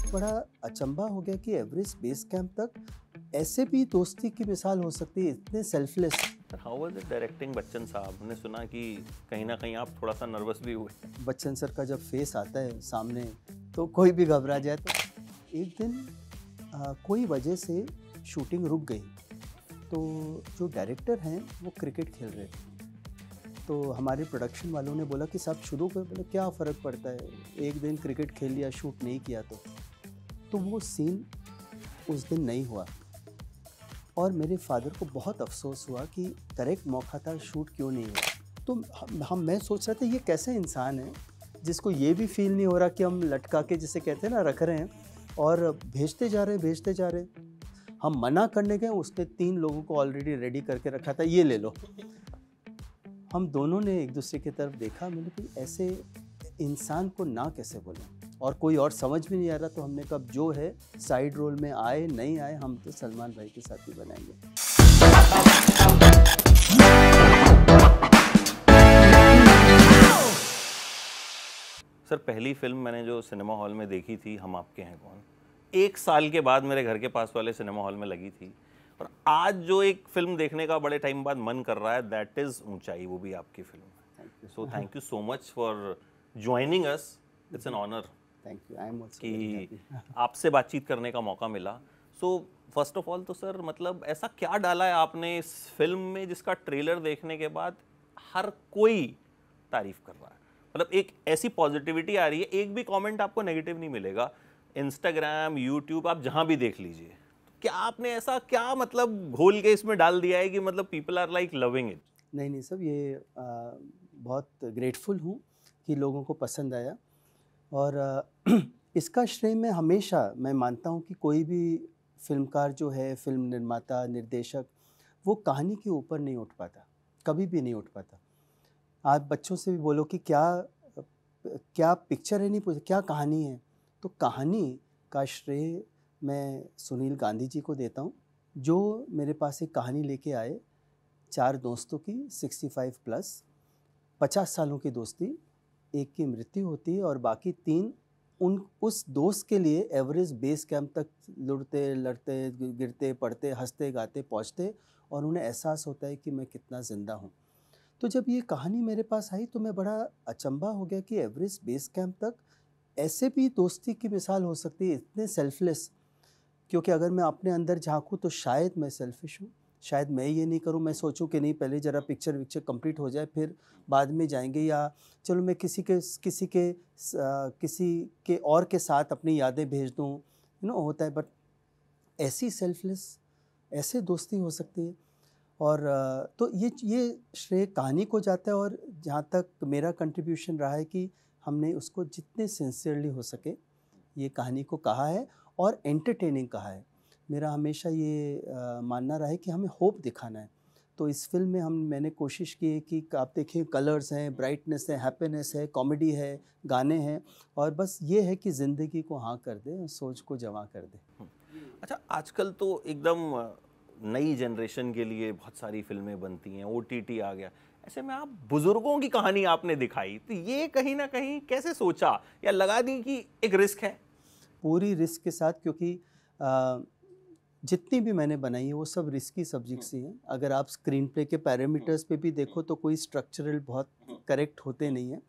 बड़ा अचंभा हो गया कि एवरेस्ट बेस कैंप तक ऐसे भी दोस्ती की मिसाल हो सकती है, इतने selfless. How was it directing Bachchan साहब? हमने सुना कि कहीं ना कहीं आप थोड़ा सा नर्वस भी हुए। बच्चन सर का जब फेस आता है सामने तो कोई भी घबरा जाए। तो एक दिन कोई वजह से शूटिंग रुक गई, तो जो डायरेक्टर हैं वो क्रिकेट खेल रहे थे। तो हमारे प्रोडक्शन वालों ने बोला कि साहब शुरू कर, बोले क्या फ़र्क पड़ता है, एक दिन क्रिकेट खेल लिया, शूट नहीं किया तो वो सीन उस दिन नहीं हुआ। और मेरे फादर को बहुत अफसोस हुआ कि करेक्ट मौका था, शूट क्यों नहीं हुआ। तो मैं सोच रहा था ये कैसे इंसान है जिसको ये भी फील नहीं हो रहा कि हम लटका के, जिसे कहते हैं ना, रख रहे हैं और भेजते जा रहे हैं। हम मना करने गए, उसने 3 लोगों को ऑलरेडी रेडी करके रखा था, ये ले लो। हम दोनों ने एक दूसरे की तरफ देखा, मैंने कहा ऐसे इंसान को ना कैसे बोलें, और कोई और समझ भी नहीं आ रहा। तो हमने कहा जो है साइड रोल में आए नहीं आए, हम तो सलमान भाई के साथ ही बनाएंगे। सर, पहली फिल्म मैंने जो सिनेमा हॉल में देखी थी, हम आपके हैं कौन, 1 साल के बाद मेरे घर के पास वाले सिनेमा हॉल में लगी थी। और आज जो एक फिल्म देखने का बड़े टाइम बाद मन कर रहा है, दैट इज ऊंचाई, वो भी आपकी फिल्म है। So thank you so much for joining us. It's an honour thank you, I am also कि आपसे बातचीत करने का मौका मिला। सो फर्स्ट ऑफ ऑल तो सर, मतलब ऐसा क्या डाला है आपने इस फिल्म में जिसका ट्रेलर देखने के बाद हर कोई तारीफ कर रहा है? मतलब एक ऐसी पॉजिटिविटी आ रही है, एक भी कमेंट आपको नेगेटिव नहीं मिलेगा। इंस्टाग्राम, यूट्यूब, आप जहां भी देख लीजिए। क्या आपने ऐसा क्या मतलब घोल के इसमें डाल दिया है कि मतलब people are like loving it? नहीं सब ये बहुत ग्रेटफुल हूँ कि लोगों को पसंद आया। और इसका श्रेय मैं मानता हूँ कि कोई भी फिल्मकार जो है, फिल्म निर्माता, निर्देशक, वो कहानी के ऊपर नहीं उठ पाता, कभी भी नहीं उठ पाता। आप बच्चों से भी बोलो कि क्या पिक्चर है, नहीं पूछे क्या कहानी है। तो कहानी का श्रेय मैं सुनील गांधी जी को देता हूँ, जो मेरे पास एक कहानी लेके आए, 4 दोस्तों की, 65 प्लस, 50 सालों की दोस्ती, एक की मृत्यु होती है और बाकी 3 उस दोस्त के लिए एवरेस्ट बेस कैंप तक लुढ़ते लड़ते, गिरते पड़ते, हंसते गाते पहुँचते, और उन्हें एहसास होता है कि मैं कितना ज़िंदा हूँ। तो जब ये कहानी मेरे पास आई तो मैं बड़ा अचंभा हो गया कि एवरेस्ट बेस कैंप तक ऐसे भी दोस्ती की मिसाल हो सकती है, इतने सेल्फलेस। क्योंकि अगर मैं अपने अंदर झांकूं तो शायद मैं सेल्फिश हूँ, शायद मैं ये नहीं करूँ, मैं सोचूं कि नहीं पहले ज़रा पिक्चर कंप्लीट हो जाए, फिर बाद में जाएंगे, या चलो मैं किसी के और के साथ अपनी यादें भेज दूँ, होता है। बट ऐसी सेल्फलेस, ऐसे दोस्ती हो सकती है। और तो ये श्रेय कहानी को जाता है। और जहाँ तक मेरा कंट्रीब्यूशन रहा है कि हमने उसको जितने सिंसियरली हो सके ये कहानी को कहा है और एंटरटेनिंग कहा है। मेरा हमेशा ये मानना रहा है कि हमें होप दिखाना है। तो इस फिल्म में मैंने कोशिश की है कि आप देखें, कलर्स हैं, ब्राइटनेस है, हैप्पीनेस है, कॉमेडी है, गाने हैं, और बस ये है कि ज़िंदगी को हाँ कर दे, सोच को जवां कर दे। अच्छा, आजकल तो एकदम नई जनरेशन के लिए बहुत सारी फिल्में बनती हैं, ओटीटी आ गया, ऐसे में आप बुजुर्गों की कहानी आपने दिखाई, तो ये कहीं ना कहीं कैसे सोचा, या लगा दी कि एक रिस्क है? पूरी रिस्क के साथ, क्योंकि जितनी भी मैंने बनाई है वो सब रिस्की सब्जेक्ट्स ही हैं। अगर आप स्क्रीन प्ले के पैरामीटर्स पे भी देखो तो कोई स्ट्रक्चरल बहुत करेक्ट होते नहीं हैं।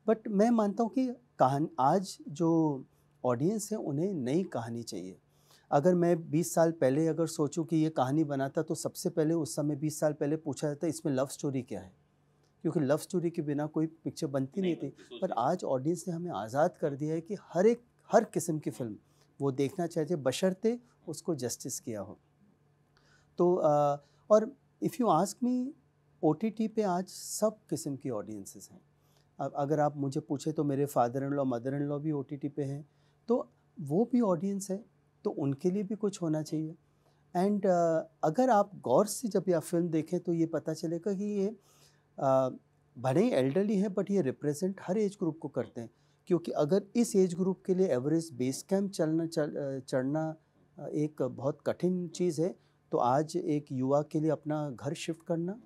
बट मैं मानता हूँ कि कहानी, आज जो ऑडियंस है उन्हें नई कहानी चाहिए। अगर मैं 20 साल पहले अगर सोचूं कि ये कहानी बनाता, तो सबसे पहले उस समय 20 साल पहले पूछा जाता इसमें लव स्टोरी क्या है, क्योंकि लव स्टोरी के बिना कोई पिक्चर बनती नहीं थी। पर आज ऑडियंस ने हमें आज़ाद कर दिया है कि हर किस्म की फिल्म वो देखना चाहते, बशर्ते उसको जस्टिस किया हो। तो और if you ask me, OTT पे आज सब किस्म की ऑडियंसेस हैं। अब अगर आप मुझे पूछे तो मेरे father in law, mother in law भी ओटीटी पे हैं, तो वो भी ऑडियंस है, तो उनके लिए भी कुछ होना चाहिए। एंड अगर आप गौर से जब यह फिल्म देखें तो ये पता चलेगा कि ये भले ही एल्डरली है, बट ये रिप्रेजेंट हर एज ग्रुप को करते हैं। क्योंकि अगर इस एज ग्रुप के लिए एवरेस्ट बेस कैंप चढ़ना एक बहुत कठिन चीज़ है, तो आज एक युवा के लिए अपना घर शिफ्ट करना,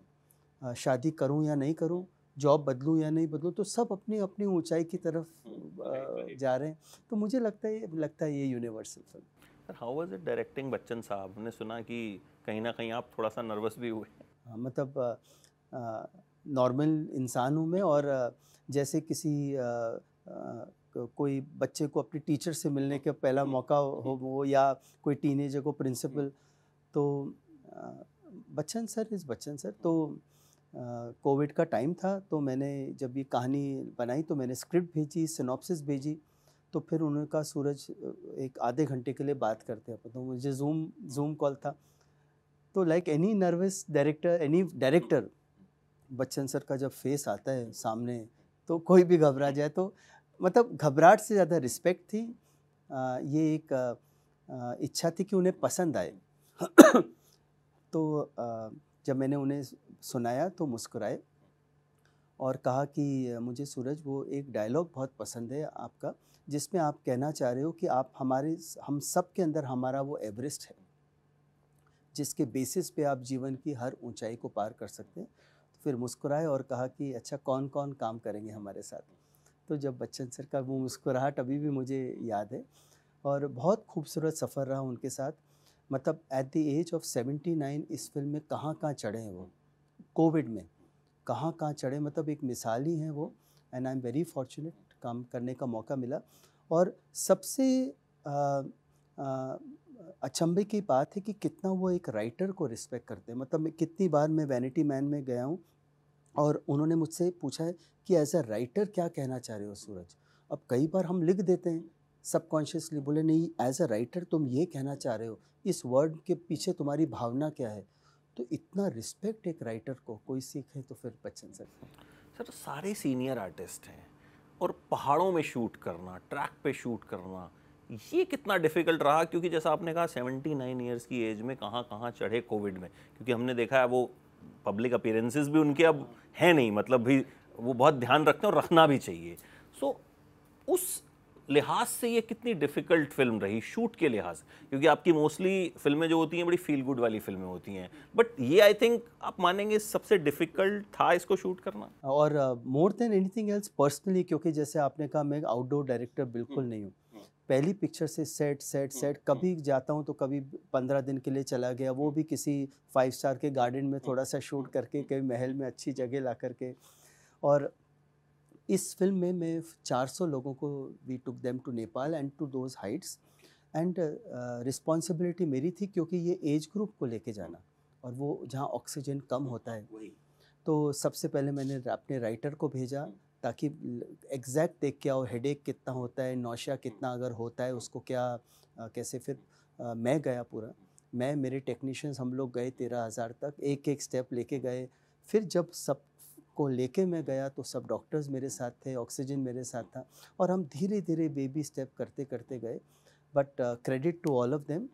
शादी करूं या नहीं करूं, जॉब बदलूं या नहीं बदलूं, तो सब अपनी अपनी ऊंचाई की तरफ जा रहे हैं। तो मुझे लगता है ये universal film. Sir how was it directing Bachchan साहब? हमने सुना कि कहीं ना कहीं आप थोड़ा सा नर्वस भी हुए। मतलब नॉर्मल इंसान हूँ मैं, और जैसे किसी कोई बच्चे को अपने टीचर से मिलने का पहला मौका हो वो, या कोई टीनेजर को प्रिंसिपल, तो uh, Bachchan sir is Bachchan sir. तो कोविड का टाइम था, तो मैंने जब ये कहानी बनाई तो मैंने स्क्रिप्ट भेजी, सिनॉप्सिस भेजी। तो फिर उन्होंने कहा सूरज एक आधे घंटे के लिए बात करते हैं अपन। तो मुझे जूम कॉल था। तो like any nervous director, any director, Bachchan sir का जब फेस आता है सामने तो कोई भी घबरा जाए। तो मतलब घबराहट से ज़्यादा रिस्पेक्ट थी। ये एक इच्छा थी कि उन्हें पसंद आए। तो जब मैंने उन्हें सुनाया तो मुस्कुराए और कहा कि मुझे सूरज वो एक डायलॉग बहुत पसंद है आपका, जिसमें आप कहना चाह रहे हो कि आप हम सब के अंदर हमारा वो एवरेस्ट है, जिसके बेसिस पे आप जीवन की हर ऊंचाई को पार कर सकते हैं। तो फिर मुस्कुराए और कहा कि अच्छा कौन कौन काम करेंगे हमारे साथ। तो जब बच्चन सर का वो मुस्कुराहट अभी भी मुझे याद है, और बहुत खूबसूरत सफ़र रहा उनके साथ। मतलब एट द एज ऑफ 79 इस फिल्म में कहाँ कहाँ चढ़े हैं वो, कोविड में कहाँ कहाँ चढ़े, मतलब एक मिसाल ही हैं वो। And I am very fortunate, काम करने का मौका मिला। और सबसे अ, अ, अचंभे की बात है कि कितना वो एक राइटर को रिस्पेक्ट करते हैं। मतलब मैं कितनी बार मैं वैनिटी मैन में गया हूँ और उन्होंने मुझसे पूछा है कि एज अ राइटर क्या कहना चाह रहे हो सूरज। अब कई बार हम लिख देते हैं सबकॉन्शियसली, बोले नहीं एज अ राइटर तुम ये कहना चाह रहे हो, इस वर्ड के पीछे तुम्हारी भावना क्या है। तो इतना रिस्पेक्ट एक राइटर को कोई सीखे तो फिर बच्चन सर। सर सारे सीनियर आर्टिस्ट हैं और पहाड़ों में शूट करना, ट्रैक पे शूट करना, ये कितना डिफिकल्ट रहा? क्योंकि जैसा आपने कहा 79 ईयर्स की एज में कहाँ कहाँ चढ़े कोविड में, क्योंकि हमने देखा है वो पब्लिक अपीयरेंसेस भी उनके अब हैं नहीं, मतलब भी वो बहुत ध्यान रखते हैं और रखना भी चाहिए। सो उस लिहाज से ये कितनी डिफिकल्ट फिल्म रही शूट के लिहाज से? क्योंकि आपकी मोस्टली फिल्में जो होती हैं बड़ी फील गुड वाली फिल्में होती हैं, बट ये आई थिंक आप मानेंगे सबसे डिफिकल्ट था इसको शूट करना। और more than anything else personally, क्योंकि जैसे आपने कहा मैं आउटडोर डायरेक्टर बिल्कुल नहीं हूँ। पहली पिक्चर से सेट सेट सेट, कभी जाता हूँ तो कभी 15 दिन के लिए चला गया, वो भी किसी 5 स्टार के गार्डन में थोड़ा सा शूट करके, कभी महल में अच्छी जगह ला करके। और इस फिल्म में मैं 400 लोगों को, we took them to Nepal and to those heights. And responsibility मेरी थी, क्योंकि ये एज ग्रुप को लेके जाना, और वो जहाँ ऑक्सीजन कम होता है। तो सबसे पहले मैंने अपने राइटर को भेजा, ताकि एग्जैक्ट देख के आओ हेडेक कितना होता है, नौशिया कितना अगर होता है उसको क्या कैसे। फिर मैं गया पूरा, मैं मेरे टेक्नीशियंस हम लोग गए 13,000 तक, एक एक स्टेप लेके गए। फिर जब सब को लेके मैं गया तो सब डॉक्टर्स मेरे साथ थे, ऑक्सीजन मेरे साथ था, और हम धीरे धीरे बेबी स्टेप करते करते गए। But credit to all of them,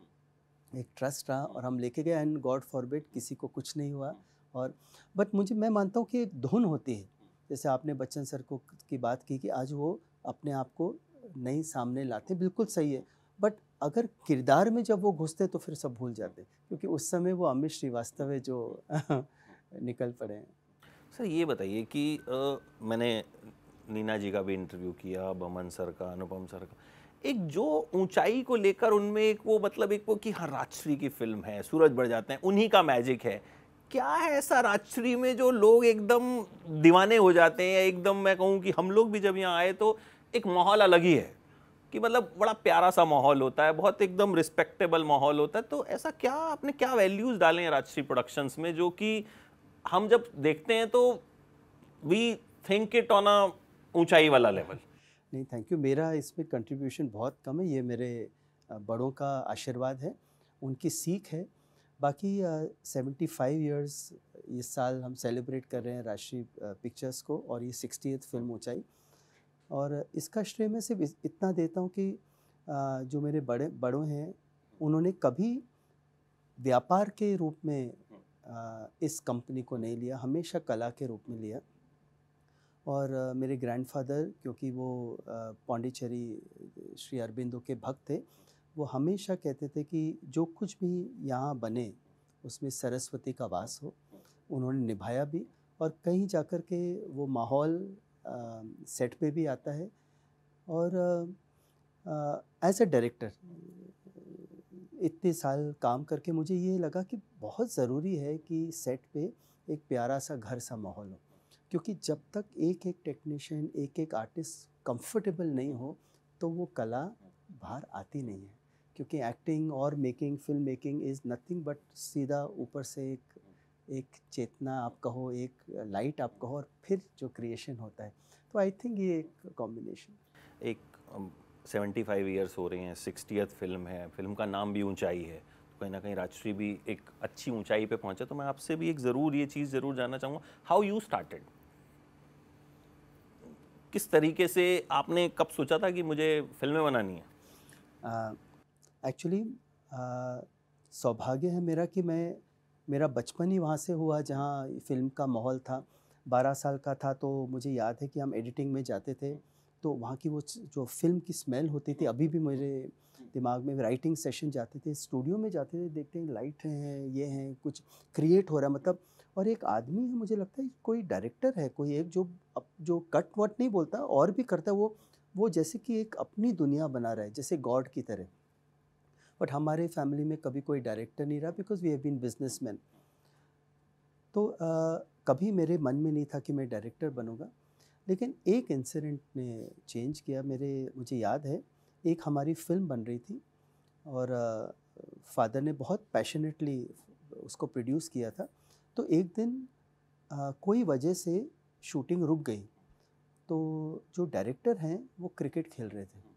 एक ट्रस्ट रहा और हम लेके गए। एंड गॉड फॉरबिड किसी को कुछ नहीं हुआ। और बट मैं मानता हूँ कि एक धुन होती है, जैसे आपने बच्चन सर को की बात की कि आज वो अपने आप को नहीं सामने लाते, बिल्कुल सही है। बट अगर किरदार में जब वो घुसते तो फिर सब भूल जाते, क्योंकि उस समय वो अमित श्रीवास्तव है जो निकल पड़े हैं। सर ये बताइए कि मैंने नीना जी का भी इंटरव्यू किया, बमन सर का, अनुपम सर का, एक जो ऊंचाई को लेकर उनमें एक वो मतलब एक वो कि हाँ राजश्री की फिल्म है, सूरज बढ़ जाते हैं, उन्हीं का मैजिक है। क्या है ऐसा राजश्री में जो लोग एकदम दीवाने हो जाते हैं? एकदम मैं कहूँ कि हम लोग भी जब यहाँ आए तो एक माहौल अलग ही है, कि मतलब बड़ा प्यारा सा माहौल होता है, बहुत एकदम रिस्पेक्टेबल माहौल होता है। तो ऐसा क्या आपने क्या वैल्यूज डाले हैं राजश्री प्रोडक्शंस में जो कि हम जब देखते हैं तो we think it on a ऊंचाई वाला लेवल? नहीं, थैंक यू। मेरा इसमें कंट्रीब्यूशन बहुत कम है, ये मेरे बड़ों का आशीर्वाद है, उनकी सीख है। बाकी 75 इयर्स इस साल हम सेलिब्रेट कर रहे हैं राष्ट्रीय पिक्चर्स को, और ये 60th फिल्म ऊंचाई। और इसका श्रेय मैं सिर्फ इतना देता हूँ कि जो मेरे बड़ों हैं, उन्होंने कभी व्यापार के रूप में इस कंपनी को नहीं लिया, हमेशा कला के रूप में लिया। और मेरे ग्रैंडफादर, क्योंकि वो पौंडीचेरी श्री अरबिंदो के भक्त थे, वो हमेशा कहते थे कि जो कुछ भी यहाँ बने उसमें सरस्वती का वास हो। उन्होंने निभाया भी। और कहीं जाकर के वो माहौल सेट पे भी आता है। और एज अ डायरेक्टर इतने साल काम करके मुझे ये लगा कि बहुत ज़रूरी है कि सेट पे एक प्यारा सा घर सा माहौल हो, क्योंकि जब तक एक एक टेक्नीशियन एक एक आर्टिस्ट कंफर्टेबल नहीं हो तो वो कला बाहर आती नहीं है। क्योंकि एक्टिंग और making film making is nothing but सीधा ऊपर से एक चेतना आप कहो, एक लाइट आप कहो, और फिर जो क्रिएशन होता है। तो आई थिंक ये एक कॉम्बिनेशन। एक 75 ईयर्स हो रहे हैं, 60th फिल्म है, फिल्म का नाम भी ऊंचाई है, तो कहीं ना कहीं राजश्री भी एक अच्छी ऊंचाई पे पहुंचे। तो मैं आपसे भी एक ज़रूर ये चीज़ ज़रूर जानना चाहूँगा, हाउ यू स्टार्टेड, किस तरीके से आपने कब सोचा था कि मुझे फिल्में बनानी है? एक्चुअली सौभाग्य है मेरा कि मेरा बचपन ही वहाँ से हुआ जहाँ फिल्म का माहौल था। 12 साल का था तो मुझे याद है कि हम एडिटिंग में जाते थे, तो वहाँ की वो जो फिल्म की स्मेल होती थी अभी भी मेरे दिमाग में। राइटिंग सेशन जाते थे, स्टूडियो में जाते थे, देखते हैं लाइट हैं, ये हैं, कुछ क्रिएट हो रहा है मतलब। और एक आदमी है, मुझे लगता है कोई डायरेक्टर है, कोई एक जो कट वट नहीं बोलता और भी करता है, वो जैसे कि एक अपनी दुनिया बना रहा है, जैसे गॉड की तरह। बट हमारे फैमिली में कभी कोई डायरेक्टर नहीं रहा, because we have been businessman. तो कभी मेरे मन में नहीं था कि मैं डायरेक्टर बनूंगा। लेकिन एक इंसिडेंट ने चेंज किया। मुझे याद है, एक हमारी फिल्म बन रही थी और फादर ने बहुत पैशनेटली उसको प्रोड्यूस किया था। तो एक दिन कोई वजह से शूटिंग रुक गई। तो जो डायरेक्टर हैं वो क्रिकेट खेल रहे थे।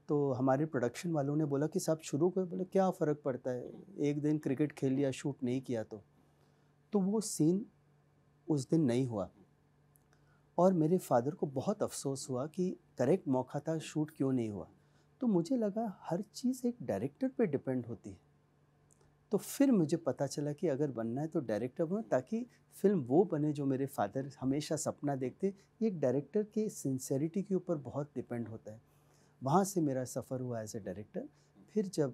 तो हमारे प्रोडक्शन वालों ने बोला कि साहब शुरू करो। बोले क्या फ़र्क पड़ता है, एक दिन क्रिकेट खेल लिया, शूट नहीं किया तो वो सीन उस दिन नहीं हुआ। और मेरे फादर को बहुत अफसोस हुआ कि करेक्ट मौका था, शूट क्यों नहीं हुआ। तो मुझे लगा हर चीज़ एक डायरेक्टर पे डिपेंड होती है। तो फिर मुझे पता चला कि अगर बनना है तो डायरेक्टर बनो, ताकि फिल्म वो बने जो मेरे फादर हमेशा सपना देखते। ये एक डायरेक्टर के सिंसेरिटी के ऊपर बहुत डिपेंड होता है। वहाँ से मेरा सफ़र हुआ एज ए डायरेक्टर। फिर जब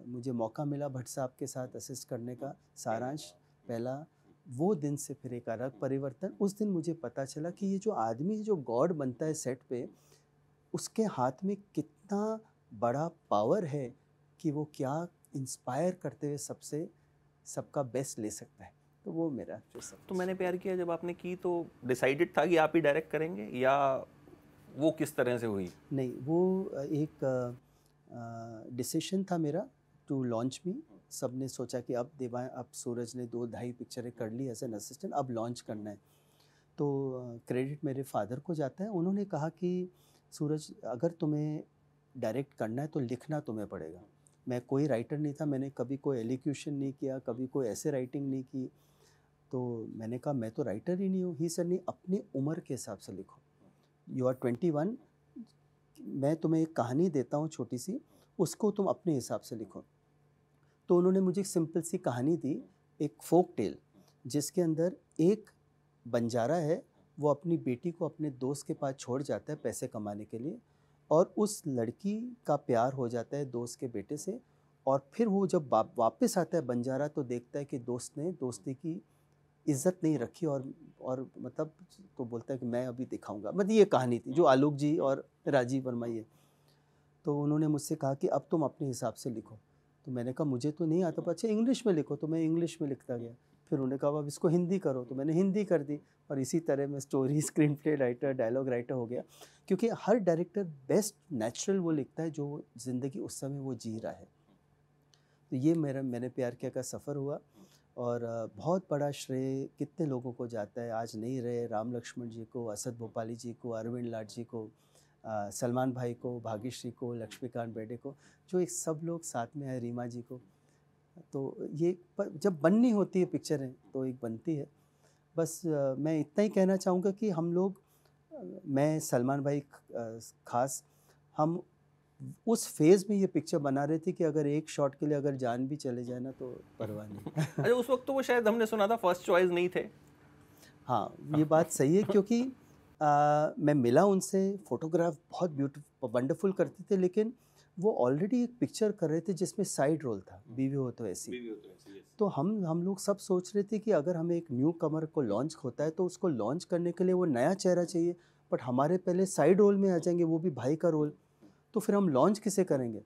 मुझे मौका मिला भट्ट साहब के साथ असिस्ट करने का, सारांश पहला, वो दिन से फिर एक अलग परिवर्तन। उस दिन मुझे पता चला कि ये जो आदमी जो गॉड बनता है सेट पे, उसके हाथ में कितना बड़ा पावर है कि वो क्या इंस्पायर करते हुए सबका बेस्ट ले सकता है। तो वो मेरा जो सब। तो मैंने प्यार किया जब आपने की तो डिसाइडेड था कि आप ही डायरेक्ट करेंगे, या वो किस तरह से हुई? नहीं, वो एक डिसीशन था मेरा टू लॉन्च मी। सब ने सोचा कि अब सूरज ने 2 ढाई पिक्चरें कर ली एज एन असिस्टेंट, अब लॉन्च करना है। तो क्रेडिट मेरे फादर को जाता है। उन्होंने कहा कि सूरज, अगर तुम्हें डायरेक्ट करना है तो लिखना तुम्हें पड़ेगा। मैं कोई राइटर नहीं था, मैंने कभी कोई एलिक्यूशन नहीं किया, कभी कोई ऐसे राइटिंग नहीं की। तो मैंने कहा मैं तो राइटर ही नहीं हूँ। ही सर, नहीं, अपनी उम्र के हिसाब से लिखो। यू आर 21, मैं तुम्हें एक कहानी देता हूँ छोटी सी, उसको तुम अपने हिसाब से लिखो। तो उन्होंने मुझे एक सिंपल सी कहानी दी, एक फोक टेल, जिसके अंदर एक बंजारा है, वो अपनी बेटी को अपने दोस्त के पास छोड़ जाता है पैसे कमाने के लिए, और उस लड़की का प्यार हो जाता है दोस्त के बेटे से। और फिर वो जब वापस आता है बंजारा, तो देखता है कि दोस्त ने दोस्ती की इज्जत नहीं रखी, और मतलब तो बोलता है कि मैं अभी दिखाऊंगा। मतलब ये कहानी थी जो आलोक जी और राजीव वर्मा ये। तो उन्होंने मुझसे कहा कि अब तुम अपने हिसाब से लिखो। तो मैंने कहा मुझे तो नहीं आता, अच्छा इंग्लिश में लिखो। तो मैं इंग्लिश में लिखता गया। फिर उन्होंने कहा अब इसको हिंदी करो, तो मैंने हिंदी कर दी। और इसी तरह मैं story, screen play writer, dialogue writer हो गया। क्योंकि हर डायरेक्टर बेस्ट नेचुरल वो लिखता है जो ज़िंदगी उस समय वो जी रहा है। तो ये मैंने प्यार किया का सफ़र हुआ। और बहुत बड़ा श्रेय कितने लोगों को जाता है, आज नहीं रहे, राम लक्ष्मण जी को, असद भोपाली जी को, अरविंद लाड जी को, सलमान भाई को, भाग्यश्री को, लक्ष्मीकांत बेटे को, जो एक सब लोग साथ में आए, रीमा जी को। तो ये जब बननी होती है पिक्चरें तो एक बनती है। बस मैं इतना ही कहना चाहूँगा कि हम लोग, मैं, सलमान भाई ख़ास, हम उस फेज़ में ये पिक्चर बना रहे थे कि अगर एक शॉट के लिए अगर जान भी चले जाए ना तो परवाह नहीं। अच्छा, उस वक्त तो वो शायद हमने सुना था फर्स्ट चॉइस नहीं थे। हाँ, ये बात सही है, क्योंकि मैं मिला उनसे, फ़ोटोग्राफ बहुत वंडरफुल करते थे, लेकिन वो ऑलरेडी एक पिक्चर कर रहे थे जिसमें साइड रोल था, बीवी हो तो ऐसी। तो हम लोग सब सोच रहे थे कि अगर हमें एक न्यू कमर को लॉन्च होता है तो उसको लॉन्च करने के लिए वो नया चेहरा चाहिए, बट हमारे पहले साइड रोल में आ जाएंगे, वो भी भाई का रोल, तो फिर हम लॉन्च किसे करेंगे?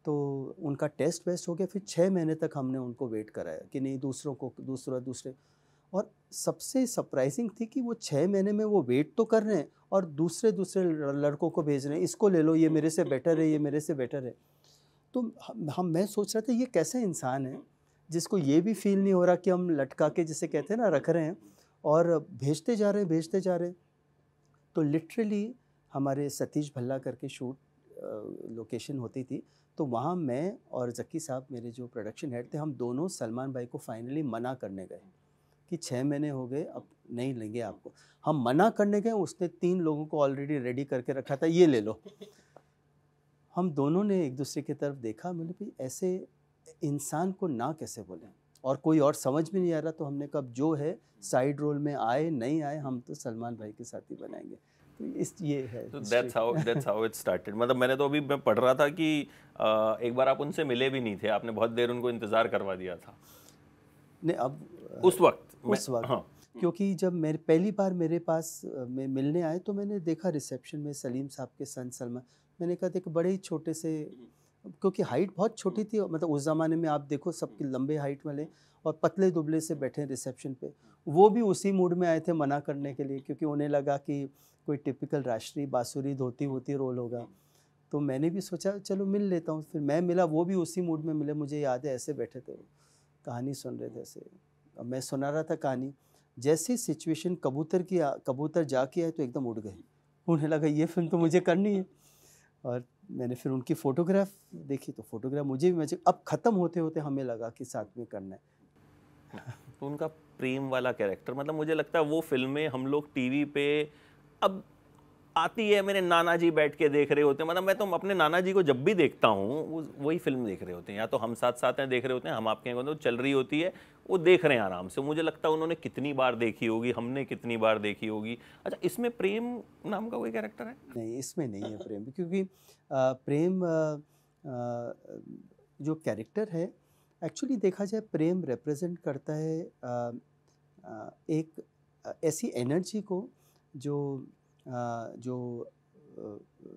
तो उनका टेस्ट वेस्ट हो गया, फिर 6 महीने तक हमने उनको वेट कराया कि नहीं दूसरों को दूसरे। और सबसे सरप्राइजिंग थी कि वो 6 महीने में वो वेट तो कर रहे हैं और दूसरे दूसरे लड़कों को भेज रहे हैं, इसको ले लो, ये मेरे से बेटर है, ये मेरे से बेटर है। तो हम मैं सोच रहा था ये कैसे इंसान है जिसको ये भी फील नहीं हो रहा कि हम लटका के, जिसे कहते हैं ना, रख रहे हैं और भेजते जा रहे हैं। तो लिटरली हमारे सतीश भल्ला करके शूट लोकेशन होती थी, तो वहाँ मैं और जक्की साहब, मेरे जो प्रोडक्शन हेड थे, हम दोनों सलमान भाई को फाइनली मना करने गए कि 6 महीने हो गए, अब नहीं लेंगे आपको। हम मना करने गए, उसने 3 लोगों को ऑलरेडी रेडी करके रखा था, ये ले लो। हम दोनों ने एक दूसरे की तरफ देखा, मैंने भाई ऐसे इंसान को ना कैसे बोलें, और कोई और समझ में नहीं आ रहा, तो हमने कहा जो है साइड रोल में आए नहीं आए, हम तो सलमान भाई के साथ ही बनाएंगे। तो ये है तो दैट्स हाउ इट स्टार्टेड। मतलब मैंने तो अभी मैं पढ़ रहा था कि एक बार आप उनसे मिले भी नहीं थे, आपने बहुत देर उनको इंतजार करवा दिया था। नहीं, अब उस वक्त हाँ, क्योंकि जब मेरे पहली बार मेरे पास में मिलने आए तो मैंने देखा रिसेप्शन में सलीम साहब के सन सलमान। मैंने कहा देख, बड़े ही छोटे से, क्योंकि हाइट बहुत छोटी थी, मतलब उस ज़माने में आप देखो सबके लंबे हाइट वाले और पतले दुबले से बैठे रिसेप्शन पे। वो भी उसी मूड में आए थे मना करने के लिए, क्योंकि उन्हें लगा कि कोई टिपिकल राष्ट्रीय बांसुरी धोती होती रोल होगा। तो मैंने भी सोचा चलो मिल लेता हूँ, फिर मैं मिला, वो भी उसी मूड में मिले। मुझे याद है ऐसे बैठे थे, वो कहानी सुन रहे थे ऐसे, अब मैं सुना रहा था कहानी। जैसी सिचुएशन कबूतर जाके आए तो एकदम उड़ गए, उन्हें लगा ये फिल्म तो मुझे करनी है। और मैंने फिर उनकी फ़ोटोग्राफ देखी, तो फ़ोटोग्राफ मुझे भी मजे, अब ख़त्म होते होते हमें लगा कि साथ में करना है। तो उनका प्रेम वाला कैरेक्टर, मतलब मुझे लगता है वो फिल्में हम लोग टीवी पे अब आती है, मेरे नाना जी बैठ के देख रहे होते हैं। मतलब मैं तो अपने नाना जी को जब भी देखता हूँ वही फिल्म देख रहे होते हैं, या तो हम साथ साथ हैं देख रहे होते हैं, हम आपके हैं तो चल रही होती है, वो देख रहे हैं आराम से। मुझे लगता है उन्होंने कितनी बार देखी होगी, हमने कितनी बार देखी होगी। अच्छा, इसमें प्रेम नाम का कोई कैरेक्टर है? नहीं, इसमें नहीं है प्रेम, क्योंकि प्रेम जो कैरेक्टर है, एक्चुअली देखा जाए प्रेम रिप्रेजेंट करता है एक ऐसी एनर्जी को जो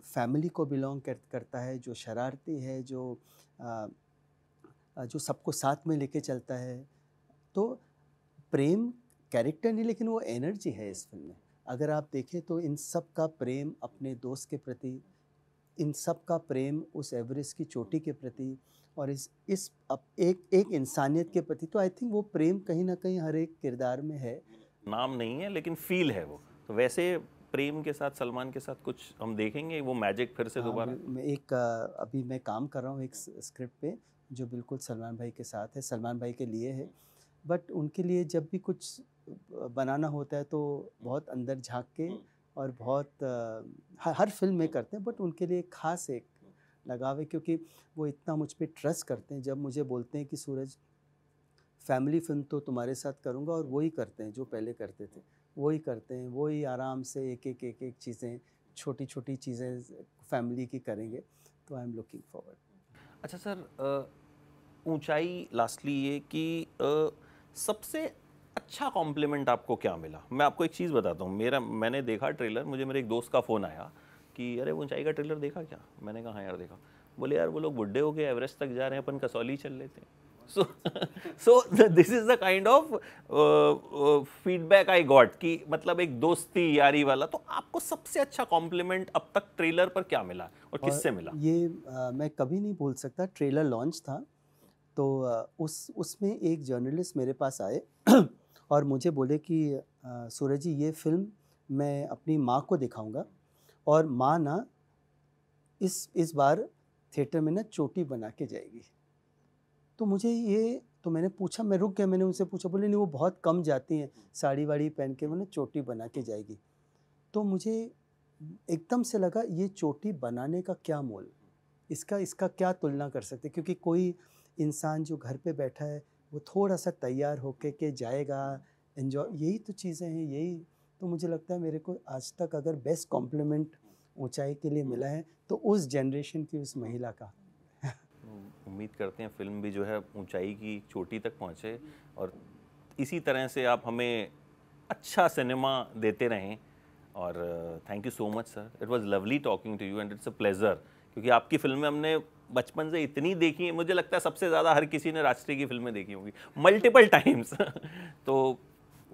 फैमिली को बिलोंग करता है, जो शरारती है, जो सबको साथ में लेके चलता है। तो प्रेम कैरेक्टर नहीं, लेकिन वो एनर्जी है इस फिल्म में। अगर आप देखें तो इन सब का प्रेम अपने दोस्त के प्रति, इन सब का प्रेम उस एवरेस्ट की चोटी के प्रति, और इस एक इंसानियत के प्रति। तो आई थिंक वो प्रेम कहीं ना कहीं हर एक किरदार में है। नाम नहीं है लेकिन फील है वो। तो वैसे प्रेम के साथ सलमान के साथ कुछ हम देखेंगे वो मैजिक फिर से दोबारा? अभी मैं काम कर रहा हूँ एक स्क्रिप्ट पे जो बिल्कुल सलमान भाई के साथ है, सलमान भाई के लिए है। बट उनके लिए जब भी कुछ बनाना होता है तो बहुत अंदर झांक के और बहुत हर फिल्म में करते हैं, बट उनके लिए खास एक लगाव है, क्योंकि वो इतना मुझ पे ट्रस्ट करते हैं। जब मुझे बोलते हैं कि सूरज फैमिली फिल्म तो तुम्हारे साथ करूँगा, और वही करते हैं जो पहले करते थे, वही करते हैं, वही आराम से एक चीज़ें, छोटी छोटी चीज़ें फैमिली की करेंगे। तो आई एम लुकिंग फॉरवर्ड। अच्छा सर, ऊंचाई लास्टली ये कि सबसे अच्छा कॉम्प्लीमेंट आपको क्या मिला? मैं आपको एक चीज़ बताता हूँ, मैंने देखा ट्रेलर, मुझे मेरे एक दोस्त का फ़ोन आया कि अरे ऊंचाई का ट्रेलर देखा क्या? मैंने कहा हाँ यार देखा। बोले यार वो लोग बुढ़े हो गए, एवरेस्ट तक जा रहे हैं, अपन कसौली चल लेते हैं। So this is the kind of feedback I got कि मतलब एक दोस्ती यारी वाला। तो आपको सबसे अच्छा कॉम्प्लीमेंट अब तक ट्रेलर पर क्या मिला और किससे मिला? ये मैं कभी नहीं भूल सकता। ट्रेलर लॉन्च था तो उसमें एक जर्नलिस्ट मेरे पास आए और मुझे बोले कि सूरज जी, ये फिल्म मैं अपनी माँ को दिखाऊंगा, और माँ ना इस बार थिएटर में ना चोटी बना के जाएगी। तो मुझे ये, तो मैंने पूछा, मैं रुक गया, मैंने उनसे पूछा, बोले नहीं वो बहुत कम जाती हैं, साड़ी वाड़ी पहन के वो ना चोटी बना के जाएगी। तो मुझे एकदम से लगा ये चोटी बनाने का क्या मोल, इसका क्या तुलना कर सकते, क्योंकि कोई इंसान जो घर पे बैठा है वो थोड़ा सा तैयार होके के जाएगा, एंजॉय, यही तो चीज़ें हैं, यही तो मुझे लगता है मेरे को आज तक अगर बेस्ट कॉम्प्लीमेंट ऊंचाई के लिए मिला है तो उस जनरेशन की उस महिला का। उम्मीद करते हैं फिल्म भी जो है ऊंचाई की चोटी तक पहुंचे और इसी तरह से आप हमें अच्छा सिनेमा देते रहें। और thank you so much sir, it was lovely talking to you and it's a pleasure, क्योंकि आपकी फिल्में हमने बचपन से इतनी देखी हैं, मुझे लगता है सबसे ज़्यादा हर किसी ने राजश्री की फिल्में देखी होंगी मल्टीपल टाइम्स। तो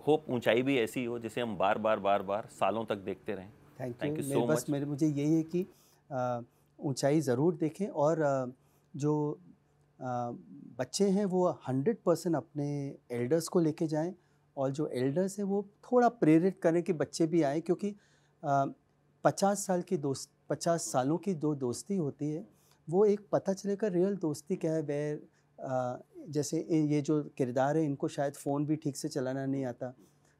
होप ऊंचाई भी ऐसी हो जिसे हम बार बार सालों तक देखते रहें। Thank you so much. मुझे यही है कि ऊंचाई ज़रूर देखें और जो बच्चे हैं वो 100% अपने एल्डर्स को लेके जाएं और जो एल्डर्स हैं वो थोड़ा प्रेरित करें कि बच्चे भी आएँ, क्योंकि 50 सालों की जो दोस्ती होती है वो एक पता चलेगा रियल दोस्ती क्या है। जैसे ये जो किरदार है इनको शायद फ़ोन भी ठीक से चलाना नहीं आता,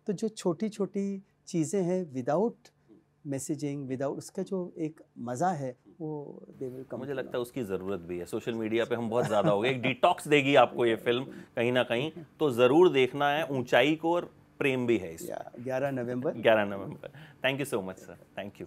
तो जो छोटी छोटी चीज़ें हैं विदाउट मैसेजिंग, विदाउट उसका जो एक मज़ा है वो दे विल कम। मुझे लगता है उसकी ज़रूरत भी है। सोशल मीडिया पे हम बहुत ज़्यादा हो गए, एक डिटॉक्स देगी आपको ये फिल्म कहीं ना कहीं, तो ज़रूर देखना है ऊंचाई को, और प्रेम भी है इसमें। 11 नवंबर। Thank you so much sir, thank you.